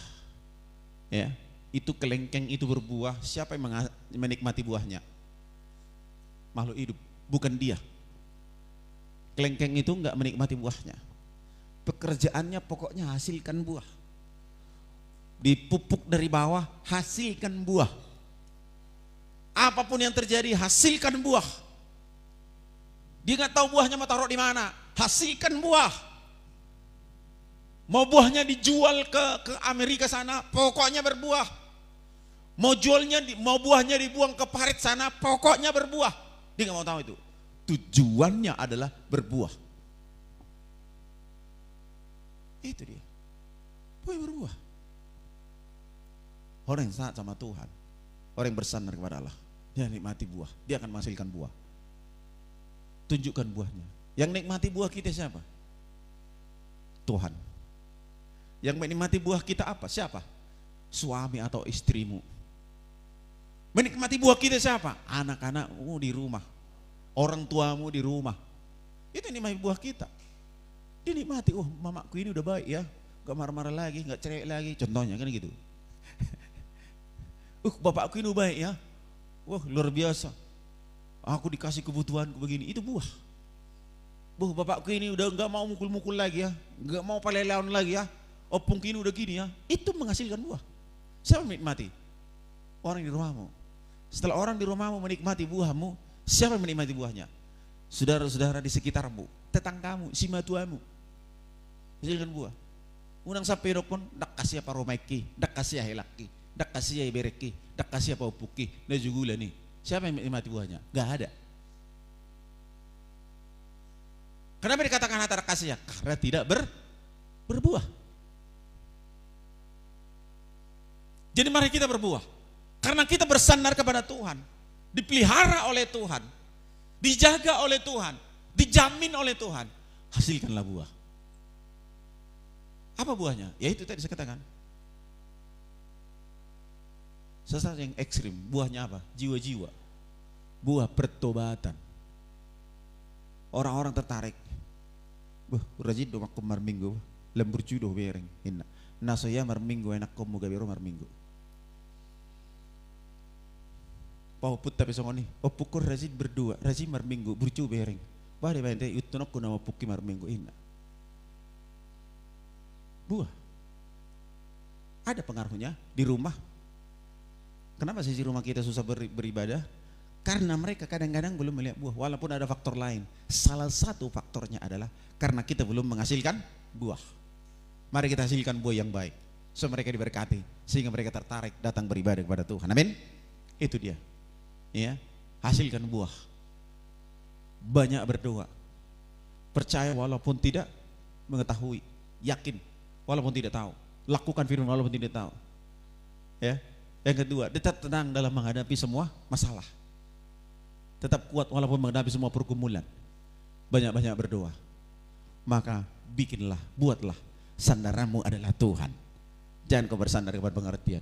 Ya, itu kelengkeng itu berbuah. Siapa yang menikmati buahnya? Makhluk hidup, bukan dia. Kelengkeng itu enggak menikmati buahnya. Pekerjaannya pokoknya hasilkan buah. Dipupuk dari bawah, hasilkan buah. Apapun yang terjadi, hasilkan buah. Dia nggak tahu buahnya mau taruh di mana, hasilkan buah. Mau buahnya dijual ke Amerika sana, pokoknya berbuah. Mau buahnya dibuang ke parit sana, pokoknya berbuah. Dia nggak mau tahu itu. Tujuannya adalah berbuah. Itu dia. Boleh berbuah. Orang yang taat sama Tuhan, orang yang bersandar kepada Allah, dia nikmati buah, dia akan menghasilkan buah. Tunjukkan buahnya. Yang nikmati buah kita siapa? Tuhan. Yang menikmati buah kita apa? Siapa? Suami atau istrimu. Menikmati buah kita siapa? Anak-anakmu di rumah, orang tuamu di rumah. Itu nikmati buah kita. Dia nikmati, oh mamaku ini udah baik ya, gak marah-marah lagi, gak cerai lagi, contohnya kan gitu. Bapakku ini baik ya, wah luar biasa, aku dikasih kebutuhanku begini, itu buah. Bapakku ini udah gak mau mukul-mukul lagi ya, gak mau palelaun lagi ya, opung ini udah gini ya, itu menghasilkan buah. Siapa menikmati? Orang di rumahmu. Setelah orang di rumahmu menikmati buahmu, siapa yang menikmati buahnya? Saudara-saudara di sekitarmu, tetanggamu, si matuamu, hasilkan buah. Unang sa pero pun dak kasih apa romaiki, dak kasih helaki, dak kasih bereki, dak kasih apa upuki, na jugula nih. Siapa yang menikmati buahnya? Gak ada. Kenapa dikatakan harta kasih ya? Karena tidak berbuah. Jadi mari kita berbuah. Karena kita bersandar kepada Tuhan, dipelihara oleh Tuhan, dijaga oleh Tuhan, dijamin oleh Tuhan. Hasilkanlah buah. Apa buahnya? Ya itu tadi saya katakan. Sesuatu yang ekstrim. Buahnya apa? Jiwa-jiwa. Buah pertobatan. Orang-orang tertarik. Rajin do makum marminggu, lembur judo bereng. Nasoya marminggu enak komu gabiro marminggu. Pau put tapi songoni. Oh pukul rajin berdua, rajin marminggu burcu bereng. Bahari bante yutunok ku nama puki marminggu ina. Buah. Ada pengaruhnya di rumah. Kenapa sih di rumah kita susah beribadah? Karena mereka kadang-kadang belum melihat buah, walaupun ada faktor lain. Salah satu faktornya adalah karena kita belum menghasilkan buah. Mari kita hasilkan buah yang baik, so mereka diberkati, sehingga mereka tertarik datang beribadah kepada Tuhan. Amin. Itu dia. Ya, hasilkan buah. Banyak berdoa. Percaya walaupun tidak mengetahui, yakin walaupun tidak tahu, lakukan firman walaupun tidak tahu. Ya. Yang kedua, tetap tenang dalam menghadapi semua masalah. Tetap kuat walaupun menghadapi semua pergumulan. Banyak-banyak berdoa. Maka bikinlah, buatlah sandaranmu adalah Tuhan. Jangan kau bersandar kepada pengertian.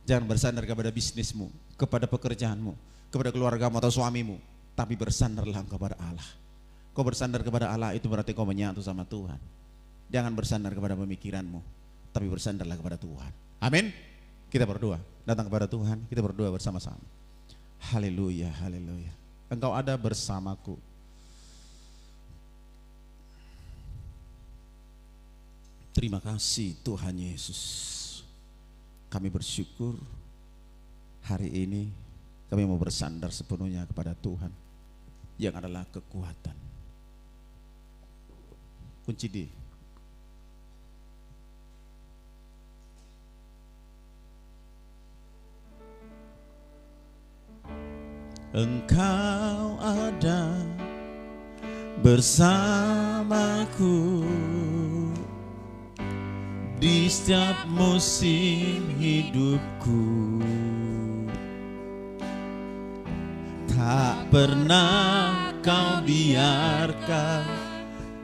Jangan bersandar kepada bisnismu, kepada pekerjaanmu, kepada keluargamu atau suamimu, tapi bersandarlah kepada Allah. Kau bersandar kepada Allah itu berarti kau menyatu sama Tuhan. Jangan bersandar kepada pemikiranmu, tapi bersandarlah kepada Tuhan. Amin. Kita berdoa, datang kepada Tuhan, kita berdoa bersama-sama. Haleluya, haleluya. Engkau ada bersamaku. Terima kasih Tuhan Yesus. Kami bersyukur hari ini kami mau bersandar sepenuhnya kepada Tuhan yang adalah kekuatan. Kunci D. Engkau ada bersamaku di setiap musim hidupku. Tak pernah kau biarkan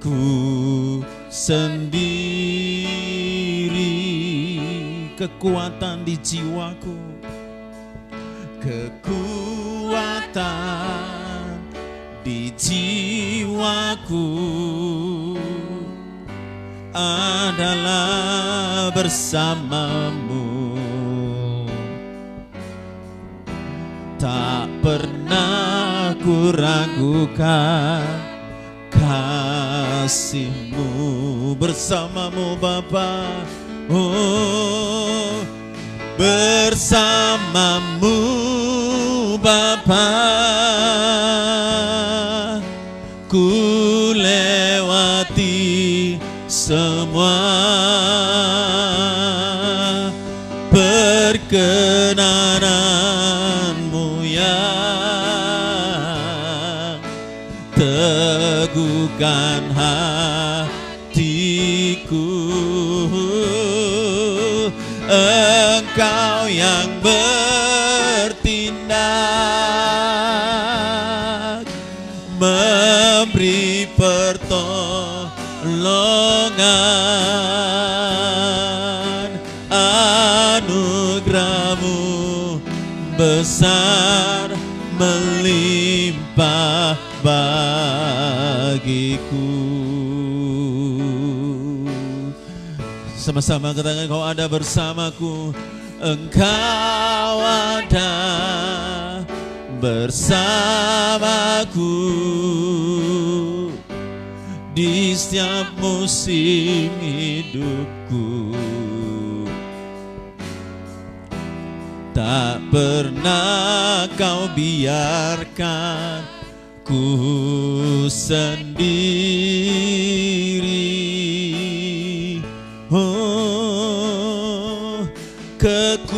ku sendiri. Kekuatan di jiwaku, kekuatan di jiwaku adalah bersamamu. Tak pernah ku ragukan kasih-Mu bersamamu Bapa. Oh, bersamamu Bapa, ku lewati semua perkenanan-Mu yang teguhkan hatiku. Engkau yang bertindak, memberi pertolongan. Anugerah-Mu besar melimpah bagiku. Sama-sama katakan, Kau ada bersamaku. Engkau ada bersamaku di setiap musim hidupku. Tak pernah Kau biarkan ku sendiri. Oh, kekuatan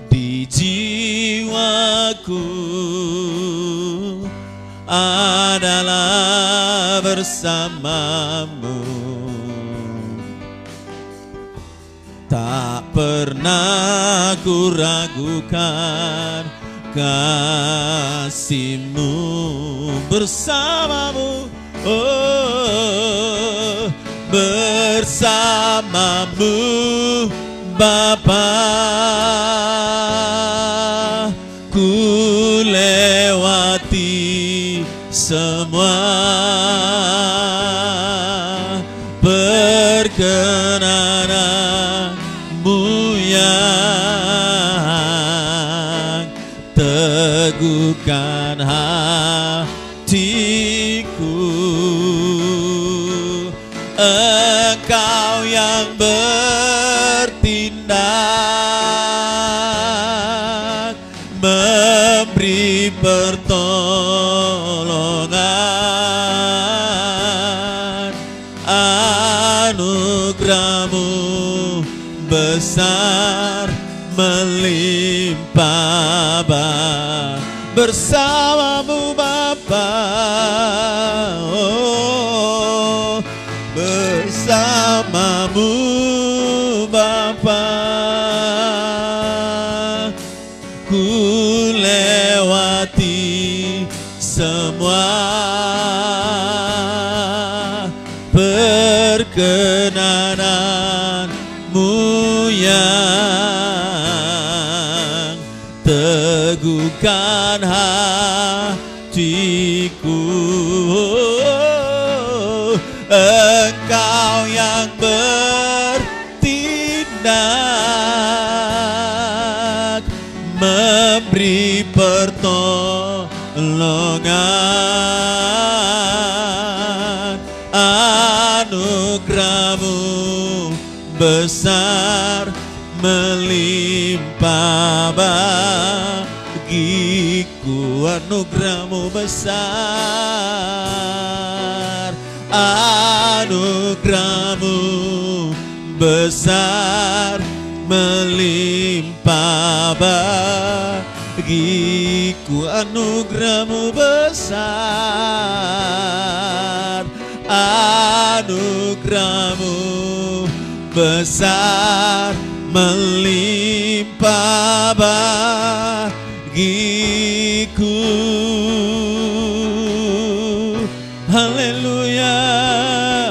di jiwaku adalah bersamamu. Tak pernah ku ragukan kasih-Mu bersamamu. Oh, bersamamu Bapa, ku lewati semua perkenanan-Mu yang teguhkan hatiku. Engkau yang bertindak, memberi pertolongan. Anugerah-Mu besar melimpah bersamamu Bapa. Oh, bersamamu Bapa, ku lewati semua perkenanan-Mu yang teguhkan hati. Engkau yang bertindak, memberi pertolongan. Anugerah-Mu besar, melimpah bagiku. Anugerah-Mu besar, anugerah-Mu besar, melimpah bagiku. Anugerah-Mu besar, anugerah-Mu besar, melimpah bagiku. Haleluya,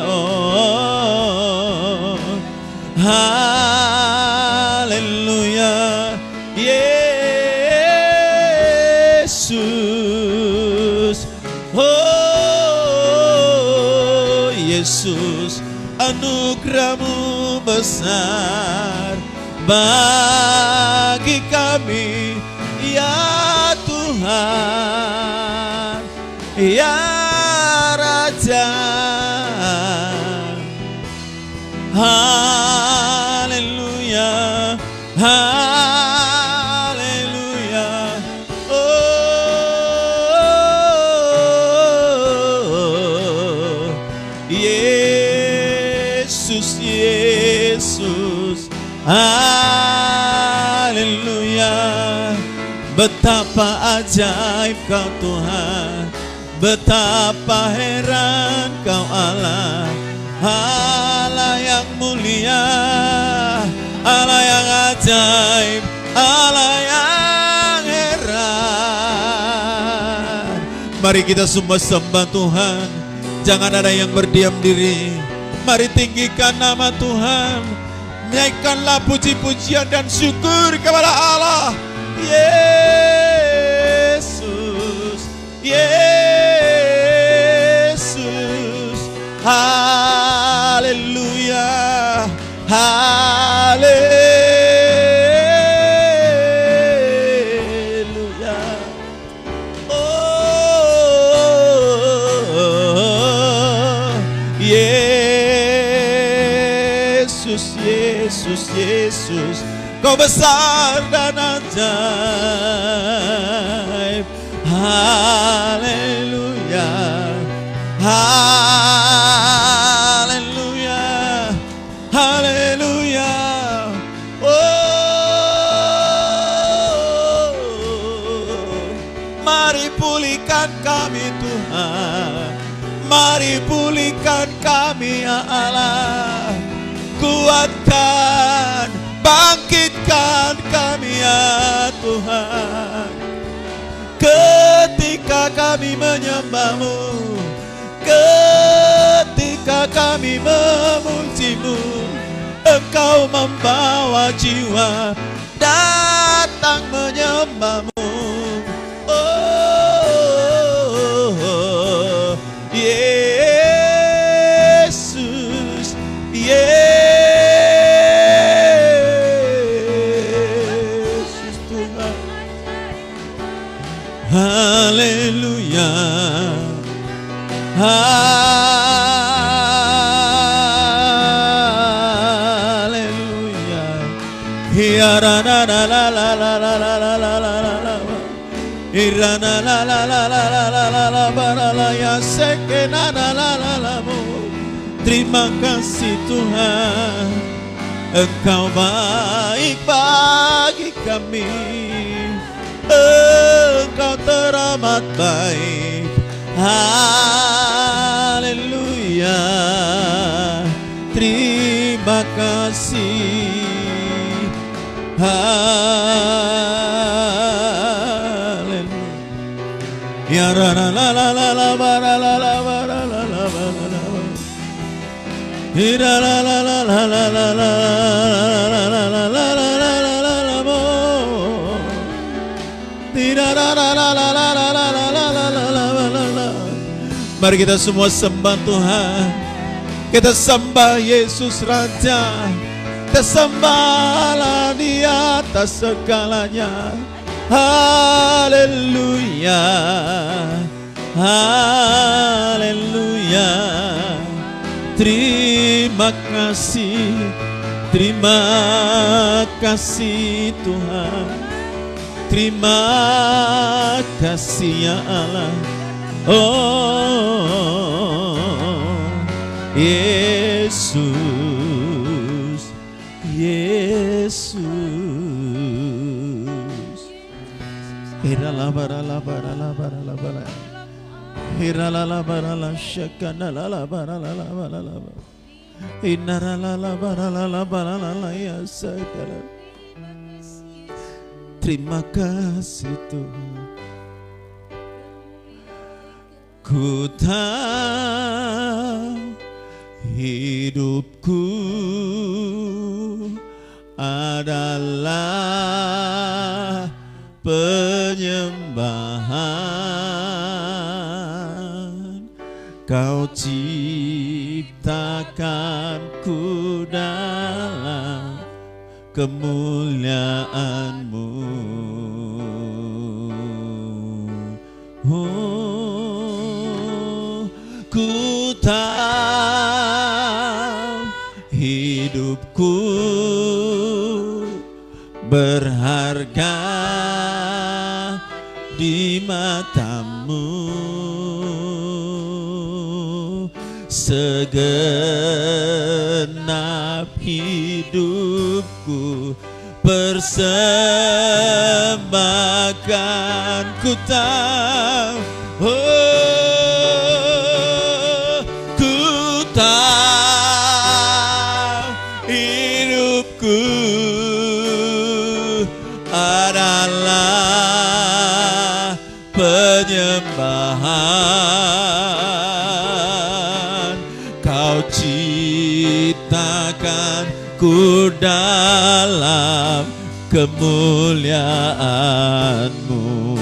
oh, haleluya. Yesus, oh Yesus, anugerah-Mu besar bagi kami, ya Tuhan, ya Raja. Haleluya, haleluya. Oh, Yesus, Yesus, haleluya. Betapa ajaib Kau Tuhan, betapa heran Kau Allah. Allah yang mulia, Allah yang ajaib, Allah yang heran. Mari kita semua sembah Tuhan, jangan ada yang berdiam diri. Mari tinggikan nama Tuhan, naikkanlah puji-pujian dan syukur kepada Allah. Yesus, Yesus, haleluya, haleluya. Oh, Yesus, Yesus, Yesus, Kau besar dan ajaib. Haleluya, haleluya, haleluya. Oh, mari pulihkan kami Tuhan, mari pulihkan kami ya Allah. Kuatkan, bangkitkan kami ya Tuhan. Ketika kami menyembah-Mu, ketika kami memuji-Mu, Engkau membawa jiwa datang menyembah-Mu. Oh, Yesus, Yesus Tuhan. Haleluya, haleluya. Hirana la la la la la la la la la la la. Hirana la la la la la la la la la la ya sekena la la la la. Terima kasih Tuhan, Engkau baik bagi kami. Engkau teramat baik. Haleluya, terima kasih. Haleluya. Ya la la la la la la la la la la la la la. La la la la la la la la la la la. Mari kita semua sembah Tuhan. Kita sembah Yesus Raja, kita sembahlah di atas segalanya. Haleluya, haleluya. Terima kasih Tuhan. Terima kasih ya Allah. Oh Yesus, Yesus. Hirala barala barala barala barala. Hirala barala shakana la barala barala. Inarala barala barala ya saudara. Terima kasih Tuhan. Ku tahu hidupku adalah penyembahan. Kau ciptakanku dalam kemuliaan-Mu. Oh, ku tahu hidupku berharga di mata-Mu. Segenap hidupku persembahkan, ku tahu, oh, ku tahu hidupku adalah penyembahan. Kau ciptakan ku dalam kemuliaan-Mu.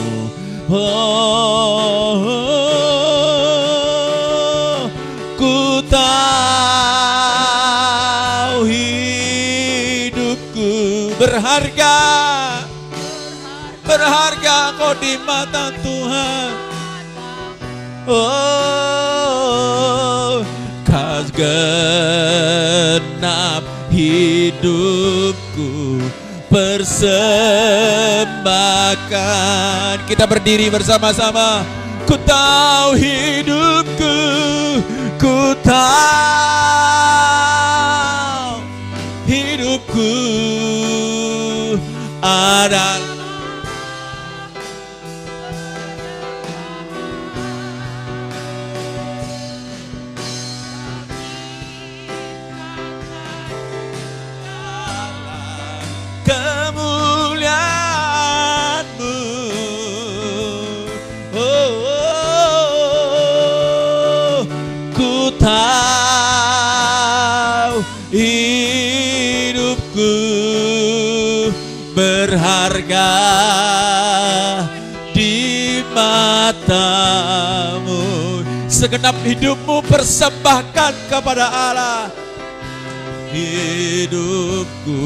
Oh, ku tahu hidupku berharga, berharga kau di mata Tuhan. Oh, segenap hidupku persembahkan. Kita berdiri bersama-sama. Ku tahu hidupku, ku tahu hidupku adalah kemuliaan-Mu. Oh, ku tahu hidupku berharga di mata-Mu. Segenap hidupmu persembahkan kepada Allah. Hidupku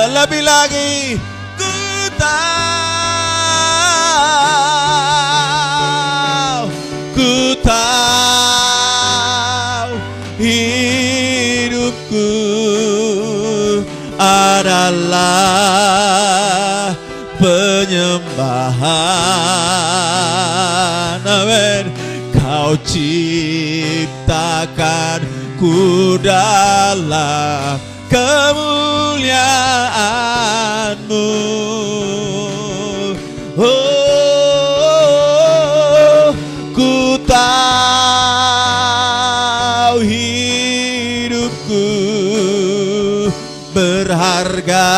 lebih lagi, ku tahu hidupku adalah penyembahan. Amin. Kau ciptakan ku dalam kemuliaan-Mu. Oh, ku tahu hidupku berharga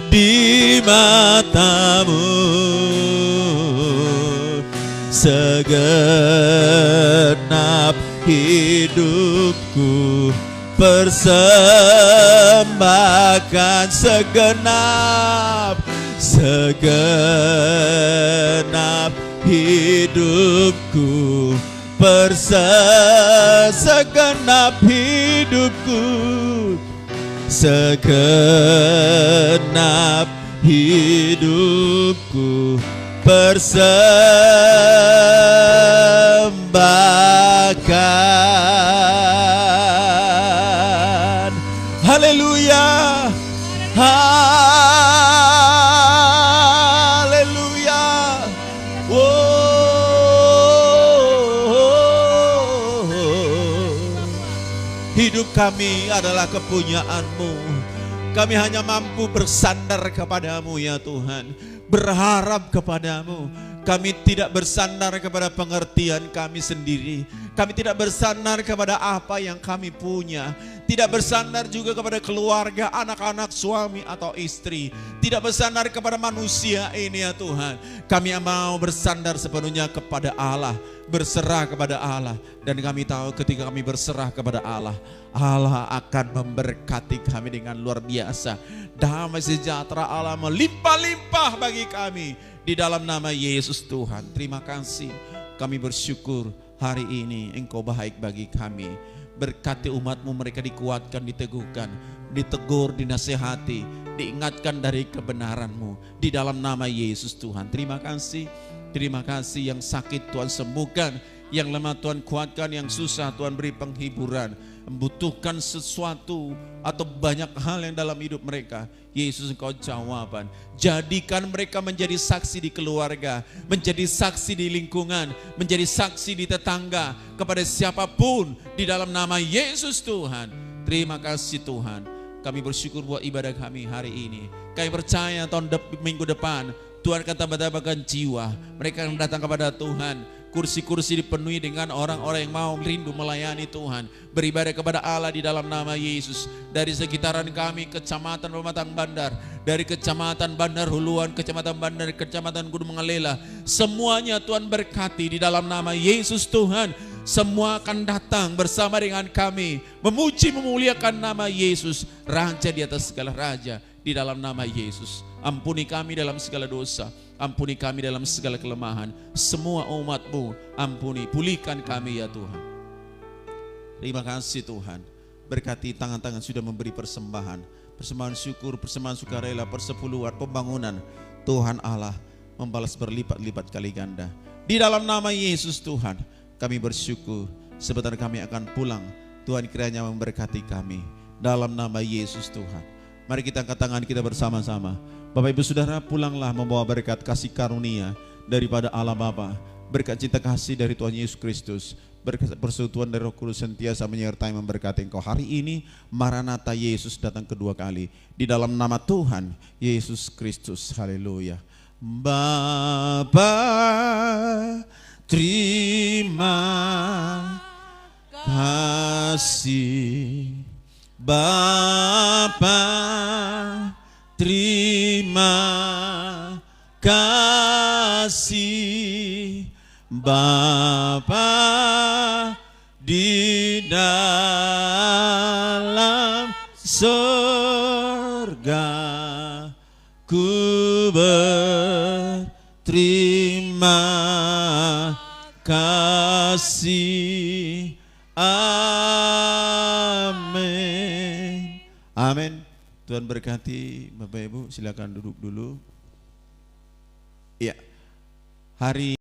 di mata-Mu. Segenap hidupku persembahkan, segenap hidupku segenap hidupku, segenap hidupku persembahkan. Haleluya, haleluya. Hidup kami adalah kepunyaan-Mu. Kami hanya mampu bersandar kepadamu ya Tuhan, berharap kepadamu. Kami tidak bersandar kepada pengertian kami sendiri. Kami tidak bersandar kepada apa yang kami punya. Tidak bersandar juga kepada keluarga, anak-anak, suami atau istri. Tidak bersandar kepada manusia ini ya Tuhan. Kami mau bersandar sepenuhnya kepada Allah, berserah kepada Allah. Dan kami tahu ketika kami berserah kepada Allah, Allah akan memberkati kami dengan luar biasa. Damai sejahtera Allah melimpah-limpah bagi kami di dalam nama Yesus Tuhan. Terima kasih, kami bersyukur hari ini Engkau baik bagi kami. Berkati umat-Mu, mereka dikuatkan, diteguhkan, ditegur, dinasehati, diingatkan dari kebenaran-Mu di dalam nama Yesus Tuhan. Terima kasih yang sakit Tuhan sembuhkan, yang lemah Tuhan kuatkan, yang susah Tuhan beri penghiburan, membutuhkan sesuatu atau banyak hal yang dalam hidup mereka. Yesus Engkau jawaban. Jadikan mereka menjadi saksi di keluarga, menjadi saksi di lingkungan, menjadi saksi di tetangga, kepada siapapun di dalam nama Yesus Tuhan. Terima kasih Tuhan. Kami bersyukur buat ibadah kami hari ini. Kami percaya minggu depan Tuhan akan tambah-tambahkan jiwa. Mereka akan datang kepada Tuhan. Kursi-kursi dipenuhi dengan orang-orang yang mau rindu melayani Tuhan, beribadah kepada Allah di dalam nama Yesus. Dari sekitaran kami, Kecamatan Pematang Bandar, dari Kecamatan Bandar Huluan, Kecamatan Bandar, Kecamatan Gunung Mengalela, semuanya Tuhan berkati di dalam nama Yesus Tuhan. Semua akan datang bersama dengan kami, memuji memuliakan nama Yesus, Raja di atas segala raja, di dalam nama Yesus. Ampuni kami dalam segala dosa, ampuni kami dalam segala kelemahan. Semua umat-Mu ampuni, pulihkan kami ya Tuhan. Terima kasih Tuhan. Berkati tangan-tangan sudah memberi persembahan, persembahan syukur, persembahan sukarela, persepuluhan, pembangunan. Tuhan Allah membalas berlipat-lipat kali ganda. Di dalam nama Yesus Tuhan, kami bersyukur. Sebentar kami akan pulang. Tuhan kiranya memberkati kami. Dalam nama Yesus Tuhan. Mari kita angkat tangan kita bersama-sama. Bapak Ibu Saudara, pulanglah membawa berkat kasih karunia daripada Allah Bapa, berkat cinta kasih dari Tuhan Yesus Kristus, berkat persekutuan dari Roh Kudus sentiasa menyertai memberkati engkau hari ini. Maranatha, Yesus datang kedua kali. Di dalam nama Tuhan Yesus Kristus. Haleluya. Bapa, terima kasih. Bapa, terima kasih. Bapa di dalam surga, ku berterima kasih. Amin. Amin. Tuhan berkati. Bapak Ibu silakan duduk dulu. Ya. Hari